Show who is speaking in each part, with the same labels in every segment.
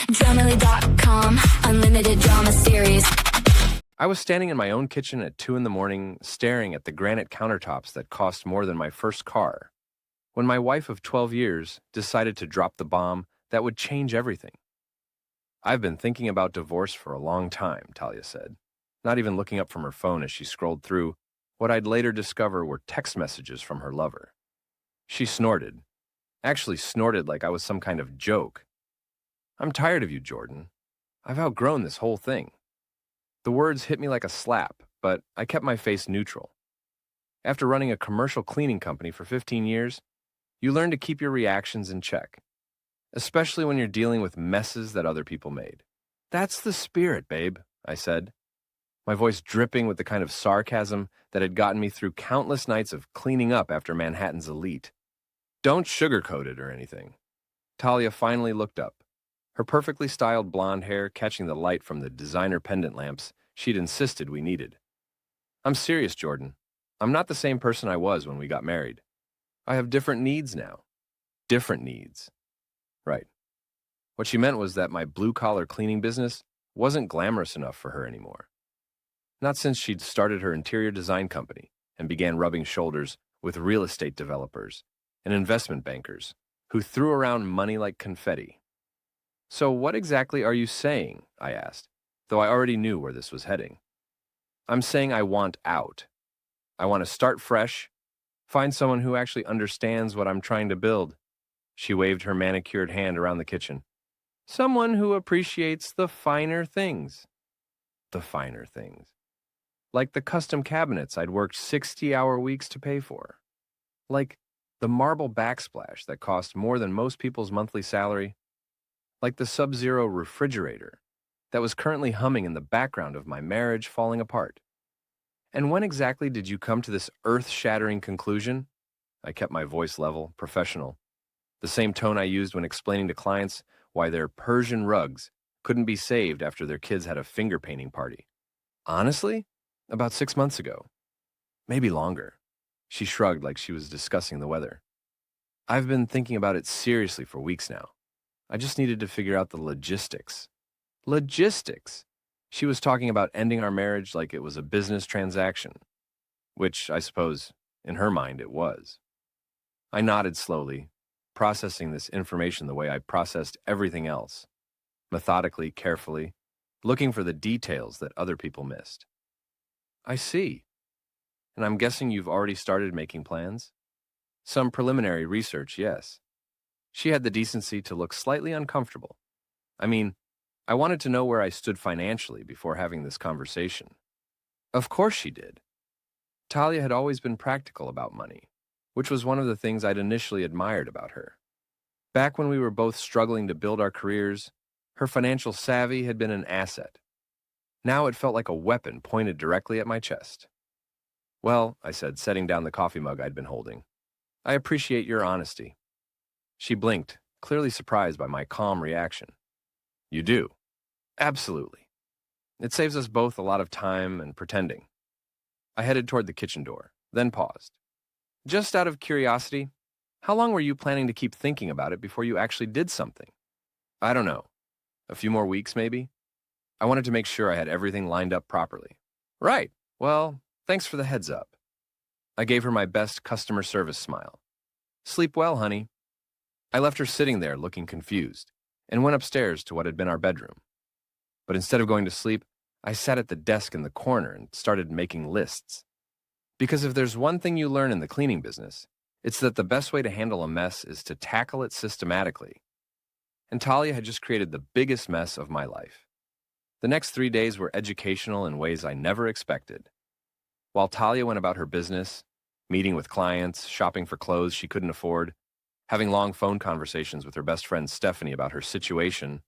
Speaker 1: Dramily.com, unlimited drama series.
Speaker 2: I was standing in my own kitchen at 2 in the morning, staring at the granite countertops that cost more than my first car, when my wife of 12 years decided to drop the bomb that would change everything. I've been thinking about divorce for a long time, Talia said, not even looking up from her phone as she scrolled through what I'd later discover were text messages from her lover. She snorted. Actually snorted like I was some kind of joke. "I'm tired of you, Jordan. I've outgrown this whole thing." The words hit me like a slap, but I kept my face neutral. After running a commercial cleaning company for 15 years, you learn to keep your reactions in check, especially when you're dealing with messes that other people made. "That's the spirit, babe," I said, my voice dripping with the kind of sarcasm that had gotten me through countless nights of cleaning up after Manhattan's elite. "Don't sugarcoat it or anything." Talia finally looked up, her perfectly styled blonde hair catching the light from the designer pendant lamps she'd insisted we needed. "I'm serious, Jordan. I'm not the same person I was when we got married. I have different needs now." Different needs. Right. What she meant was that my blue-collar cleaning business wasn't glamorous enough for her anymore. Not since she'd started her interior design company and began rubbing shoulders with real estate developers and investment bankers who threw around money like confetti. "So what exactly are you saying?" I asked, though I already knew where this was heading. "I'm saying I want out. I want to start fresh, find someone who actually understands what I'm trying to build." She waved her manicured hand around the kitchen. "Someone who appreciates the finer things." The finer things. Like the custom cabinets I'd worked 60-hour weeks to pay for. Like the marble backsplash that cost more than most people's monthly salary. Like the Sub-Zero refrigerator that was currently humming in the background of my marriage falling apart. "And when exactly did you come to this earth-shattering conclusion?" I kept my voice level, professional. The same tone I used when explaining to clients why their Persian rugs couldn't be saved after their kids had a finger painting party. "Honestly, about 6 months ago. Maybe longer." She shrugged like she was discussing the weather. "I've been thinking about it seriously for weeks now. I just needed to figure out the logistics." Logistics? She was talking about ending our marriage like it was a business transaction, which I suppose, in her mind, it was. I nodded slowly, processing this information the way I processed everything else, methodically, carefully, looking for the details that other people missed. "I see. And I'm guessing you've already started making plans?" "Some preliminary research, yes." She had the decency to look slightly uncomfortable. I mean, I wanted to know where I stood financially before having this conversation. Of course she did. Talia had always been practical about money, which was one of the things I'd initially admired about her. Back when we were both struggling to build our careers, her financial savvy had been an asset. Now it felt like a weapon pointed directly at my chest. "Well," I said, setting down the coffee mug I'd been holding, "I appreciate your honesty." She blinked, clearly surprised by my calm reaction. "You do?" "Absolutely. It saves us both a lot of time and pretending." I headed toward the kitchen door, then paused. "Just out of curiosity, how long were you planning to keep thinking about it before you actually did something?" "I don't know. A few more weeks, maybe?" I wanted to make sure I had everything lined up properly. "Right. Well, thanks for the heads up." I gave her my best customer service smile. "Sleep well, honey." I left her sitting there looking confused and went upstairs to what had been our bedroom. But instead of going to sleep, I sat at the desk in the corner and started making lists. Because if there's one thing you learn in the cleaning business, it's that the best way to handle a mess is to tackle it systematically. And Talia had just created the biggest mess of my life. The next 3 days were educational in ways I never expected. While Talia went about her business, meeting with clients, shopping for clothes she couldn't afford, having long phone conversations with her best friend Stephanie about her situation,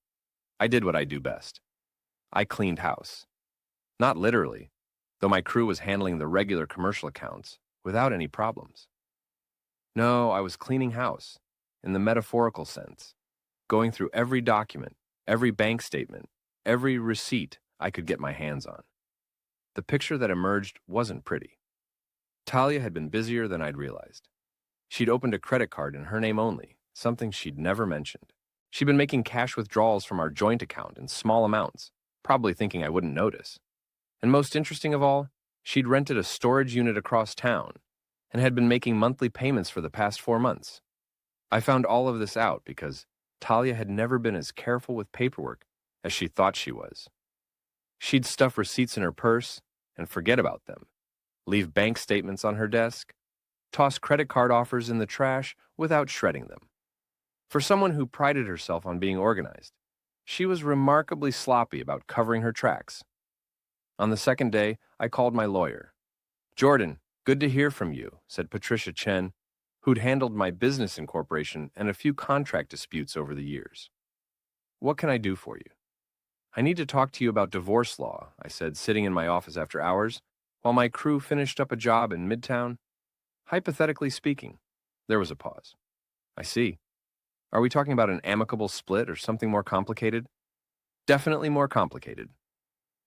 Speaker 2: I did what I do best. I cleaned house. Not literally, though my crew was handling the regular commercial accounts without any problems. No, I was cleaning house, in the metaphorical sense, going through every document, every bank statement, every receipt I could get my hands on. The picture that emerged wasn't pretty. Talia had been busier than I'd realized. She'd opened a credit card in her name only, something she'd never mentioned. She'd been making cash withdrawals from our joint account in small amounts, probably thinking I wouldn't notice. And most interesting of all, she'd rented a storage unit across town and had been making monthly payments for the past 4 months. I found all of this out because Talia had never been as careful with paperwork as she thought she was. She'd stuff receipts in her purse and forget about them, leave bank statements on her desk, toss credit card offers in the trash without shredding them. For someone who prided herself on being organized, she was remarkably sloppy about covering her tracks. On the second day, I called my lawyer. "Jordan, good to hear from you," said Patricia Chen, who'd handled my business incorporation and a few contract disputes over the years. "What can I do for you?" "I need to talk to you about divorce law," I said, sitting in my office after hours, while my crew finished up a job in Midtown. "Hypothetically speaking." There was a pause. "I see. Are we talking about an amicable split or something more complicated?" "Definitely more complicated.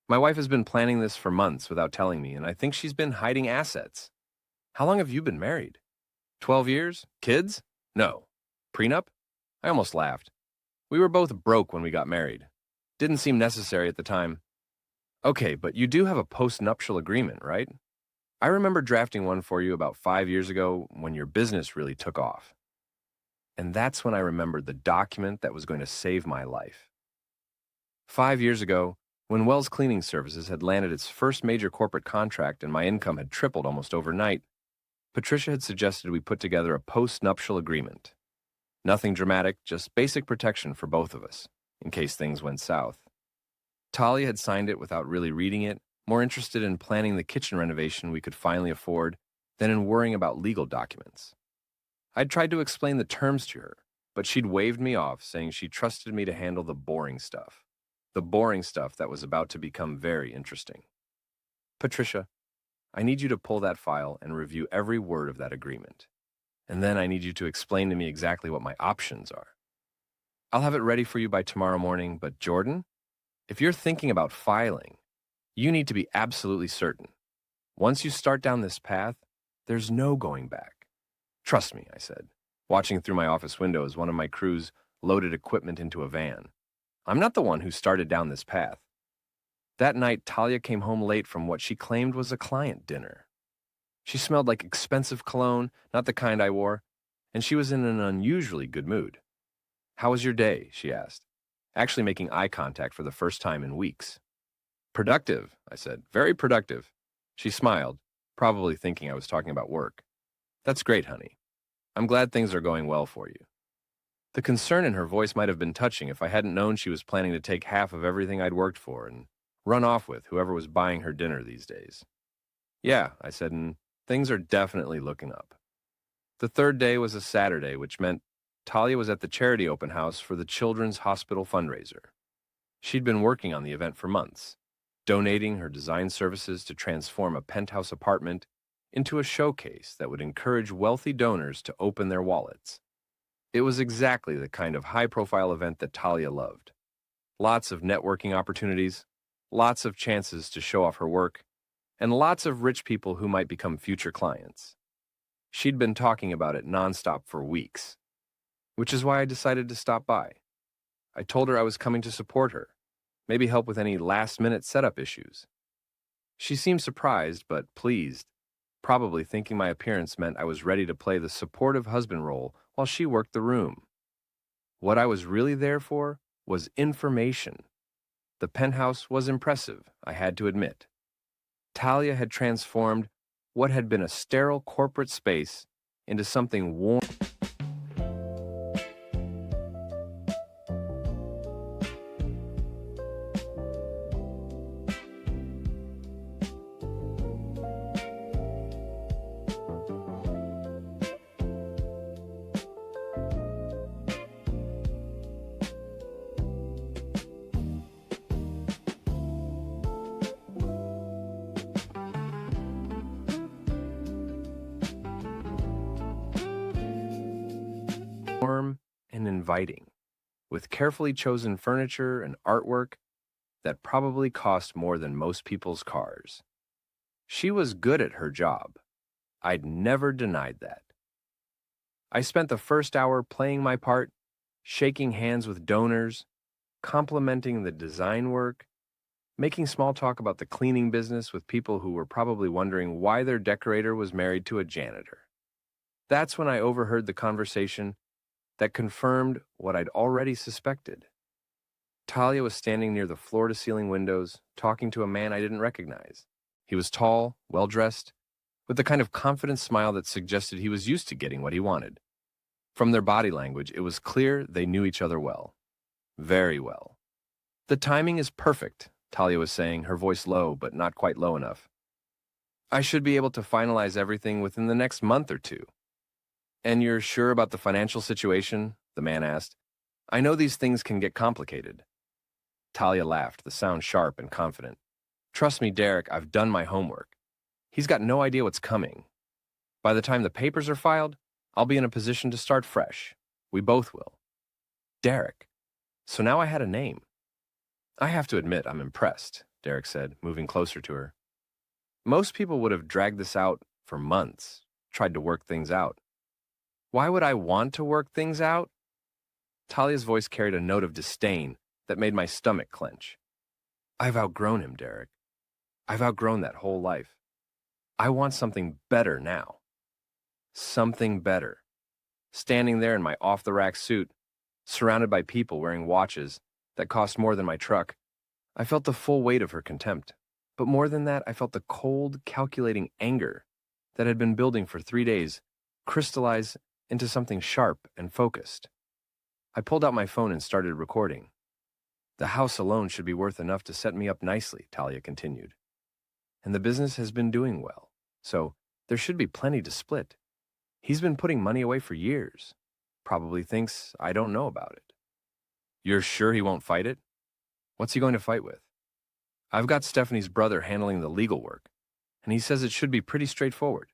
Speaker 2: My wife has been planning this for months without telling me, and I think she's been hiding assets." "How long have you been married?" 12 years? Kids? No. Prenup?" I almost laughed. "We were both broke when we got married. Didn't seem necessary at the time." "Okay, but you do have a post-nuptial agreement, right? I remember drafting one for you about 5 years ago when your business really took off." And that's when I remembered the document that was going to save my life. 5 years ago, when Wells Cleaning Services had landed its first major corporate contract and my income had tripled almost overnight, Patricia had suggested we put together a post-nuptial agreement. Nothing dramatic, just basic protection for both of us, in case things went south. Talia had signed it without really reading it, more interested in planning the kitchen renovation we could finally afford than in worrying about legal documents. I'd tried to explain the terms to her, but she'd waved me off, saying she trusted me to handle the boring stuff. The boring stuff that was about to become very interesting. "Patricia, I need you to pull that file and review every word of that agreement. And then I need you to explain to me exactly what my options are. I'll have it ready for you by tomorrow morning, but Jordan, if you're thinking about filing, you need to be absolutely certain. Once you start down this path, there's no going back." "Trust me," I said, watching through my office window as one of my crews loaded equipment into a van. "I'm not the one who started down this path." That night, Talia came home late from what she claimed was a client dinner. She smelled like expensive cologne, not the kind I wore, and she was in an unusually good mood. "How was your day?" she asked, actually making eye contact for the first time in weeks. "Productive," I said, "very productive." She smiled, probably thinking I was talking about work. "That's great, honey. I'm glad things are going well for you." The concern in her voice might have been touching if I hadn't known she was planning to take half of everything I'd worked for and run off with whoever was buying her dinner these days. "Yeah," I said, "and things are definitely looking up." The third day was a Saturday, which meant Talia was at the charity open house for the Children's Hospital fundraiser. She'd been working on the event for months, donating her design services to transform a penthouse apartment into a showcase that would encourage wealthy donors to open their wallets. It was exactly the kind of high-profile event that Talia loved. Lots of networking opportunities, lots of chances to show off her work, and lots of rich people who might become future clients. She'd been talking about it nonstop for weeks, which is why I decided to stop by. I told her I was coming to support her, maybe help with any last-minute setup issues. She seemed surprised but pleased, probably thinking my appearance meant I was ready to play the supportive husband role while she worked the room. What I was really there for was information. The penthouse was impressive, I had to admit. Talia had transformed what had been a sterile corporate space into something warm. Warm and inviting, with carefully chosen furniture and artwork that probably cost more than most people's cars. She was good at her job. I'd never denied that. I spent the first hour playing my part, shaking hands with donors, complimenting the design work, making small talk about the cleaning business with people who were probably wondering why their decorator was married to a janitor. That's when I overheard the conversation that confirmed what I'd already suspected. Talia was standing near the floor-to-ceiling windows, talking to a man I didn't recognize. He was tall, well-dressed, with the kind of confident smile that suggested he was used to getting what he wanted. From their body language, it was clear they knew each other well. Very well. The timing is perfect, Talia was saying, her voice low, but not quite low enough. I should be able to finalize everything within the next month or two. And you're sure about the financial situation? The man asked. I know these things can get complicated. Talia laughed, the sound sharp and confident. Trust me, Derek, I've done my homework. He's got no idea what's coming. By the time the papers are filed, I'll be in a position to start fresh. We both will. Derek. So now I had a name. I have to admit I'm impressed, Derek said, moving closer to her. Most people would have dragged this out for months, tried to work things out. Why would I want to work things out? Talia's voice carried a note of disdain that made my stomach clench. I've outgrown him, Derek. I've outgrown that whole life. I want something better now. Something better. Standing there in my off-the-rack suit, surrounded by people wearing watches that cost more than my truck, I felt the full weight of her contempt. But more than that, I felt the cold, calculating anger that had been building for 3 days crystallize into something sharp and focused. I pulled out my phone and started recording. The house alone should be worth enough to set me up nicely, Talia continued. And the business has been doing well, so there should be plenty to split. He's been putting money away for years. Probably thinks I don't know about it. You're sure he won't fight it? What's he going to fight with? I've got Stephanie's brother handling the legal work, and he says it should be pretty straightforward.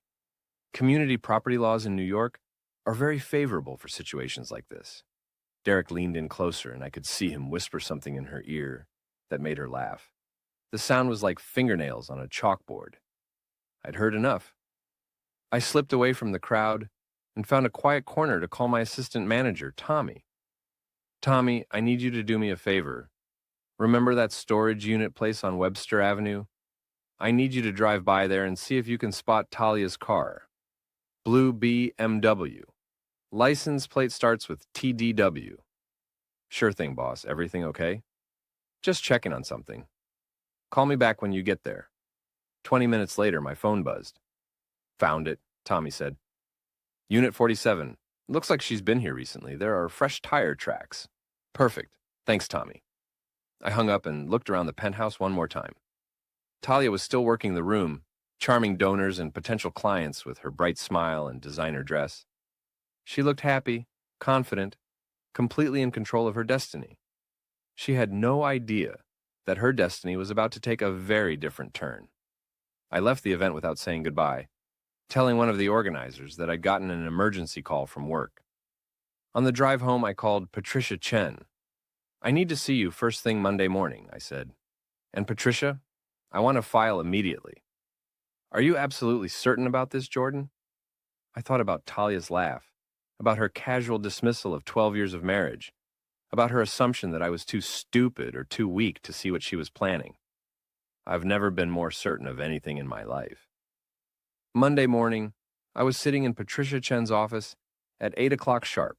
Speaker 2: Community property laws in New York are very favorable for situations like this. Derek leaned in closer, and I could see him whisper something in her ear that made her laugh. The sound was like fingernails on a chalkboard. I'd heard enough. I slipped away from the crowd and found a quiet corner to call my assistant manager, Tommy. Tommy, I need you to do me a favor. Remember that storage unit place on Webster Avenue? I need you to drive by there and see if you can spot Talia's car. Blue BMW. License plate starts with TDW. Sure thing, boss. Everything okay? Just checking on something. Call me back when you get there. 20 minutes later, my phone buzzed. Found it, Tommy said. Unit 47. Looks like she's been here recently. There are fresh tire tracks. Perfect. Thanks, Tommy. I hung up and looked around the penthouse one more time. Talia was still working the room, charming donors and potential clients with her bright smile and designer dress. She looked happy, confident, completely in control of her destiny. She had no idea that her destiny was about to take a very different turn. I left the event without saying goodbye, telling one of the organizers that I'd gotten an emergency call from work. On the drive home, I called Patricia Chen. I need to see you first thing Monday morning, I said. And Patricia, I want to file immediately. Are you absolutely certain about this, Jordan? I thought about Talia's laugh, about her casual dismissal of 12 years of marriage, about her assumption that I was too stupid or too weak to see what she was planning. I've never been more certain of anything in my life. Monday morning, I was sitting in Patricia Chen's office at 8 o'clock sharp,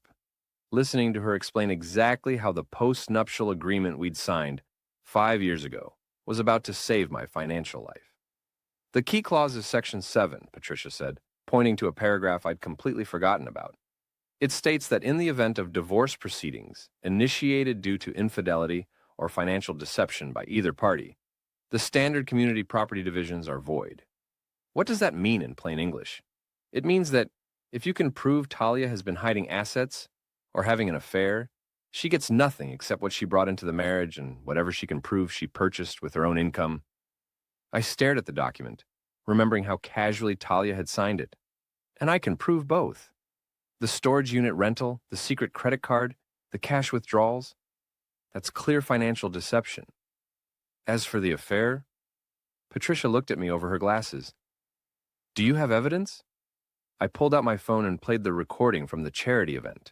Speaker 2: listening to her explain exactly how the post-nuptial agreement we'd signed 5 years ago was about to save my financial life. The key clause is Section 7, Patricia said, pointing to a paragraph I'd completely forgotten about. It states that in the event of divorce proceedings initiated due to infidelity or financial deception by either party, the standard community property divisions are void. What does that mean in plain English? It means that if you can prove Talia has been hiding assets or having an affair, she gets nothing except what she brought into the marriage and whatever she can prove she purchased with her own income. I stared at the document, remembering how casually Talia had signed it. And I can prove both. The storage unit rental, the secret credit card, the cash withdrawals. That's clear financial deception. As for the affair, Patricia looked at me over her glasses. Do you have evidence? I pulled out my phone and played the recording from the charity event.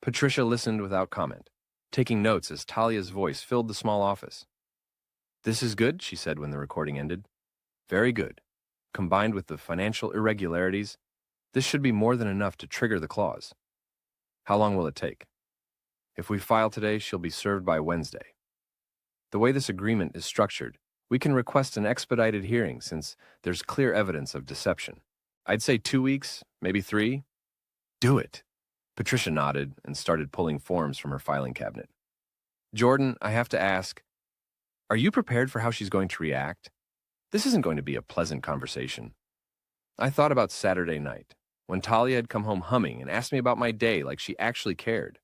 Speaker 2: Patricia listened without comment, taking notes as Talia's voice filled the small office. "This is good," she said when the recording ended. "Very good. Combined with the financial irregularities, this should be more than enough to trigger the clause. How long will it take? If we file today, she'll be served by Wednesday. The way this agreement is structured, we can request an expedited hearing since there's clear evidence of deception. I'd say 2 weeks, maybe 3. Do it." Patricia nodded and started pulling forms from her filing cabinet. "Jordan, I have to ask, are you prepared for how she's going to react? This isn't going to be a pleasant conversation." I thought about Saturday night, when Talia had come home humming and asked me about my day like she actually cared.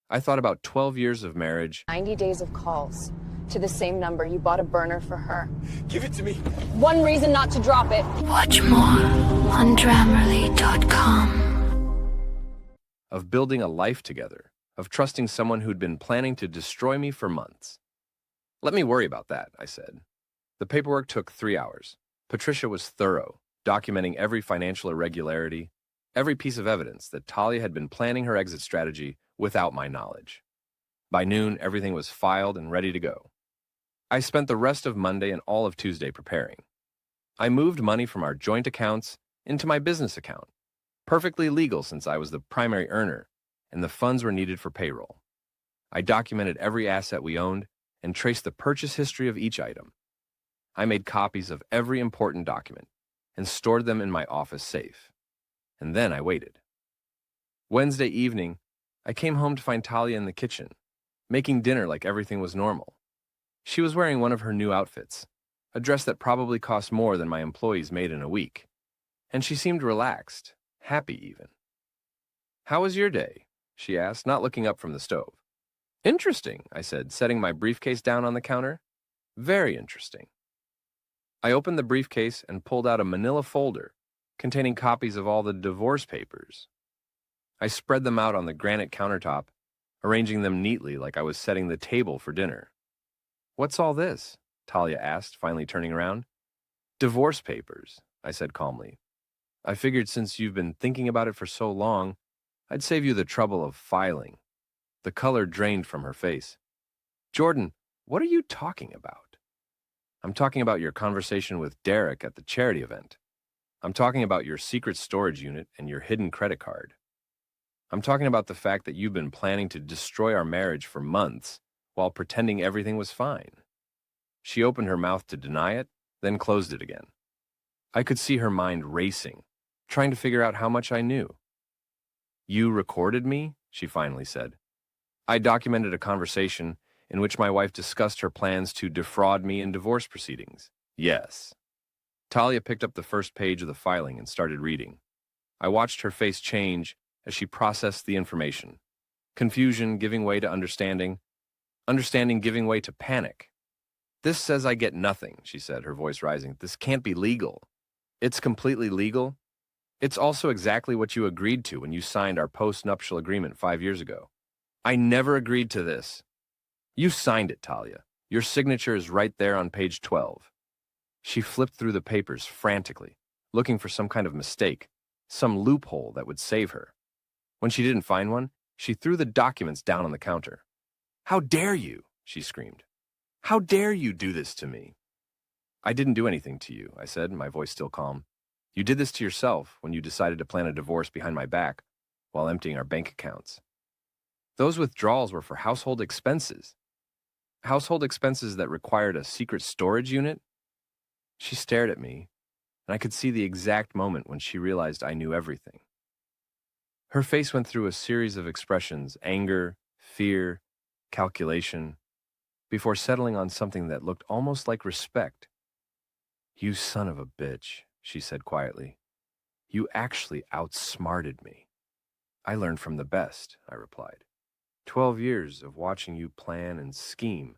Speaker 2: I thought about 12 years of marriage.
Speaker 3: 90 days of calls to the same number. You bought a burner for her.
Speaker 4: Give it to me.
Speaker 3: One reason not to drop it.
Speaker 1: Watch more on Grammarly.com.
Speaker 2: Of building a life together, of trusting someone who'd been planning to destroy me for months. "Let me worry about that," I said. The paperwork took 3 hours. Patricia was thorough, documenting every financial irregularity, every piece of evidence that Talia had been planning her exit strategy without my knowledge. By noon, everything was filed and ready to go. I spent the rest of Monday and all of Tuesday preparing. I moved money from our joint accounts into my business account, perfectly legal since I was the primary earner, and the funds were needed for payroll. I documented every asset we owned and traced the purchase history of each item. I made copies of every important document and stored them in my office safe. And then I waited. Wednesday evening, I came home to find Talia in the kitchen, making dinner like everything was normal. She was wearing one of her new outfits, a dress that probably cost more than my employees made in a week. And she seemed relaxed, happy even. "How was your day?" she asked, not looking up from the stove. "Interesting," I said, setting my briefcase down on the counter. "Very interesting." I opened the briefcase and pulled out a manila folder containing copies of all the divorce papers. I spread them out on the granite countertop, arranging them neatly like I was setting the table for dinner. "What's all this?" Talia asked, finally turning around. "Divorce papers," I said calmly. "I figured since you've been thinking about it for so long, I'd save you the trouble of filing." The color drained from her face. "Jordan, what are you talking about?" "I'm talking about your conversation with Derek at the charity event. I'm talking about your secret storage unit and your hidden credit card. I'm talking about the fact that you've been planning to destroy our marriage for months while pretending everything was fine." She opened her mouth to deny it, then closed it again. I could see her mind racing, trying to figure out how much I knew. "You recorded me?" she finally said. "I documented a conversation in which my wife discussed her plans to defraud me in divorce proceedings." "Yes." Talia picked up the first page of the filing and started reading. I watched her face change as she processed the information. Confusion giving way to understanding, understanding giving way to panic. "This says I get nothing," she said, her voice rising. "This can't be legal." "It's completely legal. It's also exactly what you agreed to when you signed our post-nuptial agreement 5 years ago." "I never agreed to this." "You signed it, Talia. Your signature is right there on page 12. She flipped through the papers frantically, looking for some kind of mistake, some loophole that would save her. When she didn't find one, she threw the documents down on the counter. "How dare you?" she screamed. "How dare you do this to me?" "I didn't do anything to you," I said, my voice still calm. "You did this to yourself when you decided to plan a divorce behind my back while emptying our bank accounts. Those withdrawals were for household expenses. Household expenses that required a secret storage unit?" She stared at me, and I could see the exact moment when she realized I knew everything. Her face went through a series of expressions: anger, fear, calculation, before settling on something that looked almost like respect. "You son of a bitch," she said quietly. "You actually outsmarted me." "I learned from the best," I replied. 12 years of watching you plan and scheme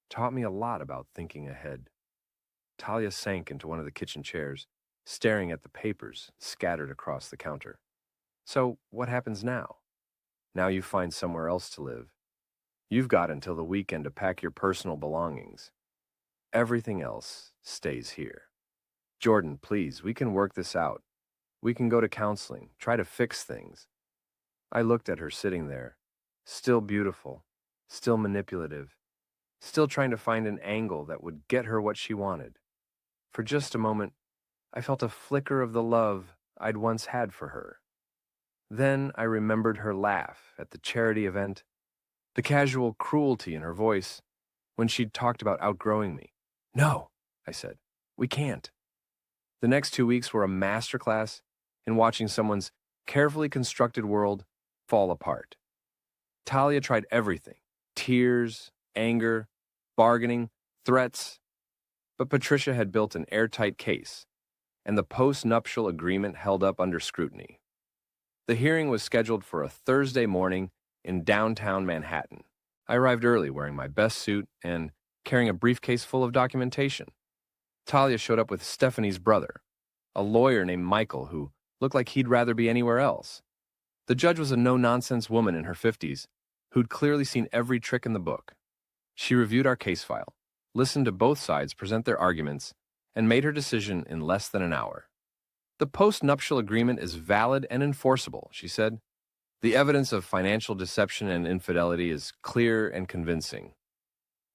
Speaker 2: taught me a lot about thinking ahead." Talia sank into one of the kitchen chairs, staring at the papers scattered across the counter. "So, what happens now? Now you find somewhere else to live. You've got until the weekend to pack your personal belongings. Everything else stays here. Jordan, please, we can work this out. We can go to counseling, try to fix things." I looked at her sitting there, Still beautiful, still manipulative, still trying to find an angle that would get her what she wanted. For just a moment, I felt a flicker of the love I'd once had for her. Then I remembered her laugh at the charity event, the casual cruelty in her voice when she'd talked about outgrowing me. No, I said, we can't. The next 2 weeks were a masterclass in watching someone's carefully constructed world fall apart. Talia tried everything: tears, anger, bargaining, threats. But Patricia had built an airtight case, and the post-nuptial agreement held up under scrutiny. The hearing was scheduled for a Thursday morning in downtown Manhattan. I arrived early wearing my best suit and carrying a briefcase full of documentation. Talia showed up with Stephanie's brother, a lawyer named Michael who looked like he'd rather be anywhere else. The judge was a no-nonsense woman in her 50s who'd clearly seen every trick in the book. She reviewed our case file, listened to both sides present their arguments, and made her decision in less than an hour. The post-nuptial agreement is valid and enforceable, she said. The evidence of financial deception and infidelity is clear and convincing.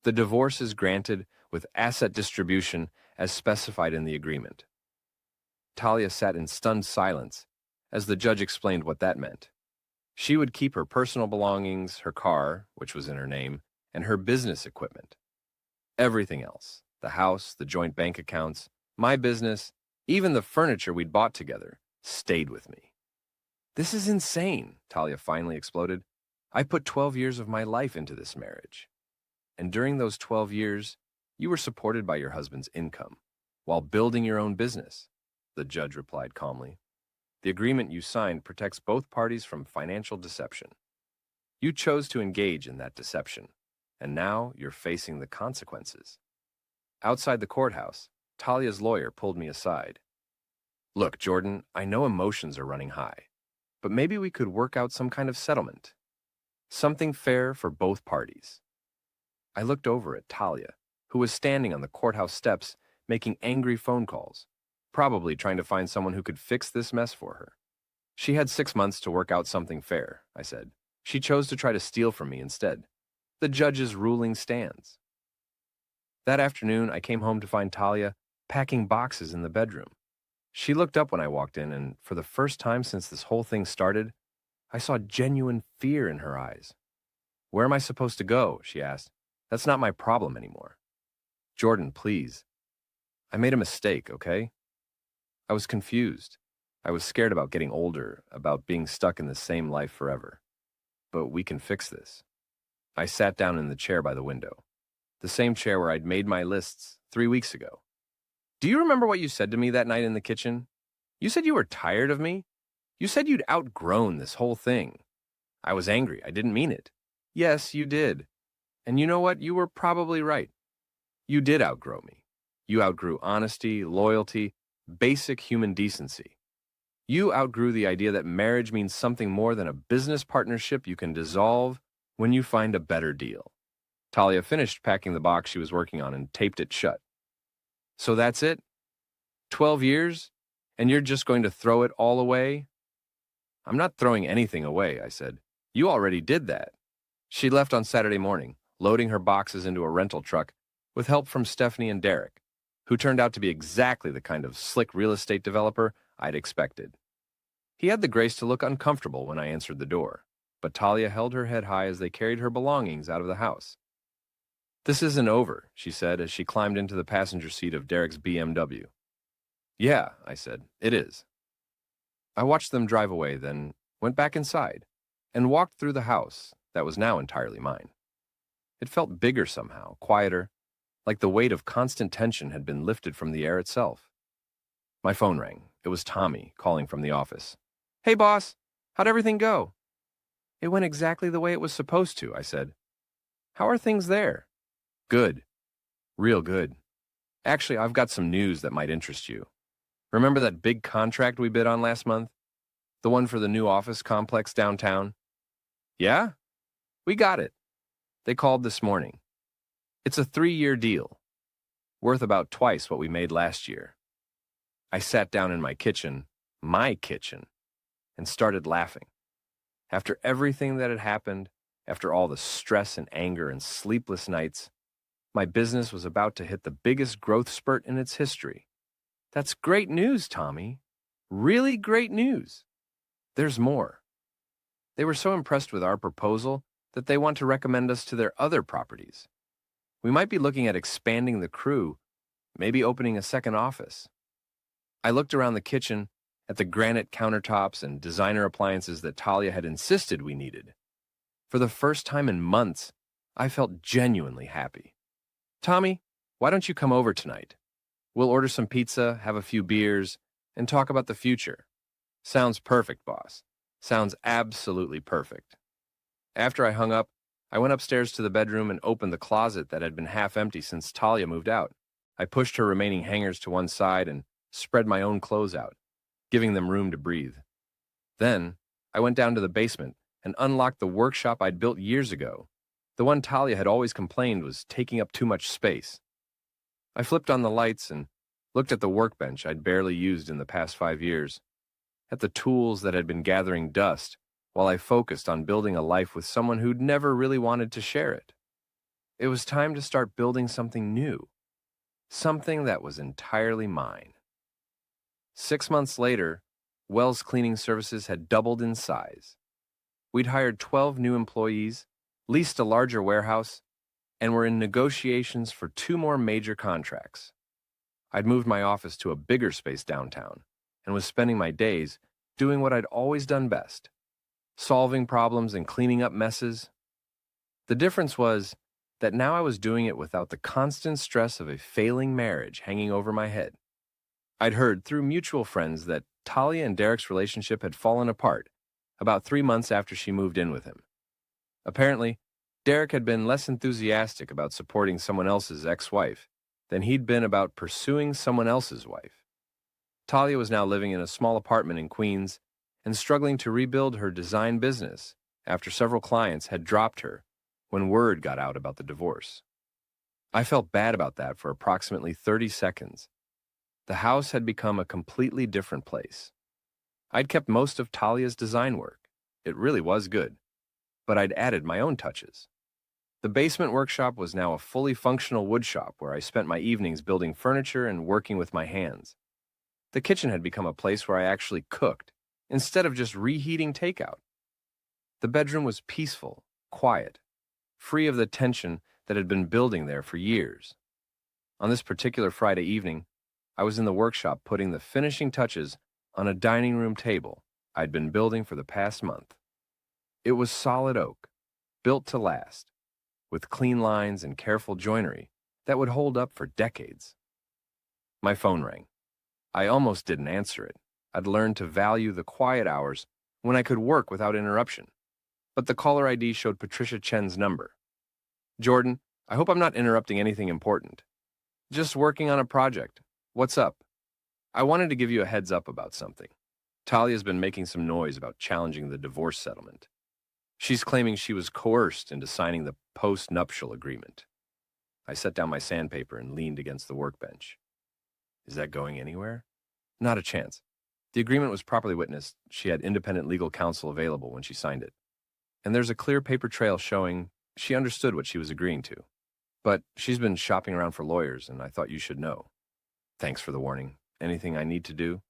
Speaker 2: The divorce is granted with asset distribution as specified in the agreement. Talia sat in stunned silence as the judge explained what that meant. She would keep her personal belongings, her car, which was in her name, and her business equipment. Everything else, the house, the joint bank accounts, my business, even the furniture we'd bought together, stayed with me. This is insane, Talia finally exploded. I put 12 years of my life into this marriage. And during those 12 years, you were supported by your husband's income, while building your own business, the judge replied calmly. The agreement you signed protects both parties from financial deception. You chose to engage in that deception, and now you're facing the consequences. Outside the courthouse, Talia's lawyer pulled me aside. Look, Jordan, I know emotions are running high, but maybe we could work out some kind of settlement. Something fair for both parties. I looked over at Talia, who was standing on the courthouse steps making angry phone calls, probably trying to find someone who could fix this mess for her. She had 6 months to work out something fair, I said. She chose to try to steal from me instead. The judge's ruling stands. That afternoon, I came home to find Talia packing boxes in the bedroom. She looked up when I walked in, and for the first time since this whole thing started, I saw genuine fear in her eyes. Where am I supposed to go? She asked. That's not my problem anymore. Jordan, please. I made a mistake, okay? I was confused. I was scared about getting older, about being stuck in the same life forever. But we can fix this. I sat down in the chair by the window, the same chair where I'd made my lists 3 weeks ago. Do you remember what you said to me that night in the kitchen? You said you were tired of me. You said you'd outgrown this whole thing. I was angry. I didn't mean it. Yes, you did. And you know what? You were probably right. You did outgrow me. You outgrew honesty, loyalty, basic human decency. You outgrew the idea that marriage means something more than a business partnership you can dissolve when you find a better deal. Talia finished packing the box she was working on and taped it shut. So that's it? 12 years? And you're just going to throw it all away? I'm not throwing anything away, I said. You already did that. She left on Saturday morning, loading her boxes into a rental truck with help from Stephanie and Derek, who turned out to be exactly the kind of slick real estate developer I'd expected. He had the grace to look uncomfortable when I answered the door, but Talia held her head high as they carried her belongings out of the house. This isn't over, she said as she climbed into the passenger seat of Derek's BMW. Yeah, I said, it is. I watched them drive away, then went back inside and walked through the house that was now entirely mine. It felt bigger somehow, quieter, like the weight of constant tension had been lifted from the air itself. My phone rang. It was Tommy calling from the office. Hey, boss, how'd everything go? It went exactly the way it was supposed to, I said. How are things there? Good. Real good. Actually, I've got some news that might interest you. Remember that big contract we bid on last month? The one for the new office complex downtown? Yeah? We got it. They called this morning. It's a 3-year deal, worth about twice what we made last year. I sat down in my kitchen, and started laughing. After everything that had happened, After all the stress and anger and sleepless nights, my business was about to hit the biggest growth spurt in its history. That's great news, Tommy. Really great news. There's more. They were so impressed with our proposal that they want to recommend us to their other properties. We might be looking at expanding the crew, maybe opening a second office. I looked around the kitchen at the granite countertops and designer appliances that Talia had insisted we needed. For the first time in months, I felt genuinely happy. Tommy, why don't you come over tonight? We'll order some pizza, have a few beers, and talk about the future. Sounds perfect, boss. Sounds absolutely perfect. After I hung up, I went upstairs to the bedroom and opened the closet that had been half empty since Talia moved out. I pushed her remaining hangers to one side and spread my own clothes out, giving them room to breathe. Then, I went down to the basement and unlocked the workshop I'd built years ago. The one Talia had always complained was taking up too much space. I flipped on the lights and looked at the workbench I'd barely used in the past 5 years, at the tools that had been gathering dust while I focused on building a life with someone who'd never really wanted to share it. It was time to start building something new, something that was entirely mine. 6 months later, Wells Cleaning Services had doubled in size. We'd hired 12 new employees, leased a larger warehouse, and were in negotiations for 2 more major contracts. I'd moved my office to a bigger space downtown and was spending my days doing what I'd always done best, solving problems and cleaning up messes. The difference was that now I was doing it without the constant stress of a failing marriage hanging over my head. I'd heard through mutual friends that Talia and Derek's relationship had fallen apart about 3 months after she moved in with him. Apparently, Derek had been less enthusiastic about supporting someone else's ex-wife than he'd been about pursuing someone else's wife. Talia was now living in a small apartment in Queens and struggling to rebuild her design business after several clients had dropped her when word got out about the divorce. I felt bad about that for approximately 30 seconds. The house had become a completely different place. I'd kept most of Talia's design work. It really was good, but I'd added my own touches. The basement workshop was now a fully functional woodshop where I spent my evenings building furniture and working with my hands. The kitchen had become a place where I actually cooked, instead of just reheating takeout. The bedroom was peaceful, quiet, free of the tension that had been building there for years. On this particular Friday evening, I was in the workshop putting the finishing touches on a dining room table I'd been building for the past month. It was solid oak, built to last, with clean lines and careful joinery that would hold up for decades. My phone rang. I almost didn't answer it. I'd learned to value the quiet hours when I could work without interruption. But the caller ID showed Patricia Chen's number. Jordan, I hope I'm not interrupting anything important. Just working on a project. What's up? I wanted to give you a heads up about something. Talia's been making some noise about challenging the divorce settlement. She's claiming she was coerced into signing the post-nuptial agreement. I set down my sandpaper and leaned against the workbench. Is that going anywhere? Not a chance. The agreement was properly witnessed. She had independent legal counsel available when she signed it. And there's a clear paper trail showing she understood what she was agreeing to. But she's been shopping around for lawyers, and I thought you should know. Thanks for the warning. Anything I need to do?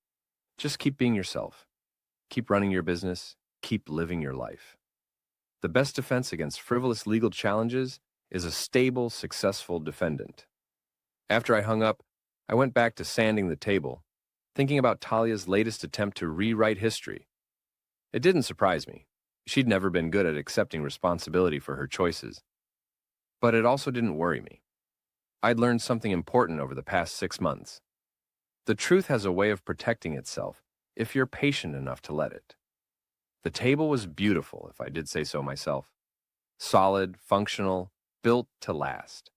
Speaker 2: Just keep being yourself. Keep running your business. Keep living your life. The best defense against frivolous legal challenges is a stable, successful defendant. After I hung up, I went back to sanding the table, thinking about Talia's latest attempt to rewrite history. It didn't surprise me. She'd never been good at accepting responsibility for her choices. But it also didn't worry me. I'd learned something important over the past 6 months. The truth has a way of protecting itself if you're patient enough to let it. The table was beautiful, if I did say so myself. Solid, functional, built to last.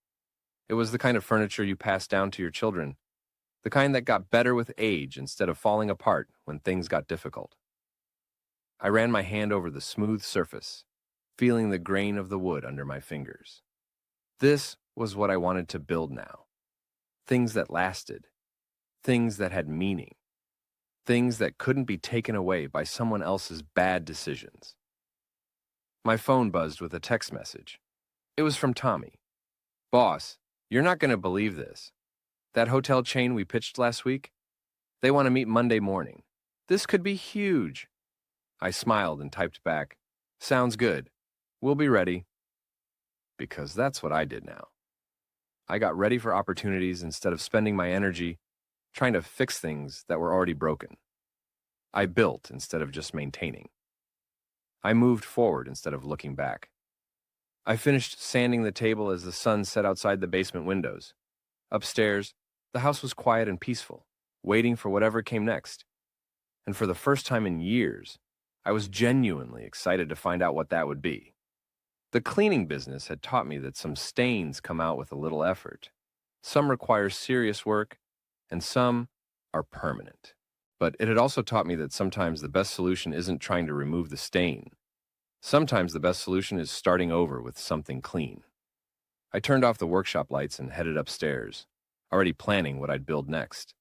Speaker 2: It was the kind of furniture you pass down to your children, the kind that got better with age instead of falling apart when things got difficult. I ran my hand over the smooth surface, feeling the grain of the wood under my fingers. This was what I wanted to build now. Things that lasted. Things that had meaning. Things that couldn't be taken away by someone else's bad decisions. My phone buzzed with a text message. It was from Tommy. Boss, you're not going to believe this. That hotel chain we pitched last week? They want to meet Monday morning. This could be huge. I smiled and typed back, sounds good. We'll be ready. Because that's what I did now. I got ready for opportunities instead of spending my energy trying to fix things that were already broken. I built instead of just maintaining. I moved forward instead of looking back. I finished sanding the table as the sun set outside the basement windows. Upstairs, the house was quiet and peaceful, waiting for whatever came next. And for the first time in years, I was genuinely excited to find out what that would be. The cleaning business had taught me that some stains come out with a little effort. Some require serious work, and some are permanent. But it had also taught me that sometimes the best solution isn't trying to remove the stain. Sometimes the best solution is starting over with something clean. I turned off the workshop lights and headed upstairs, already planning what I'd build next.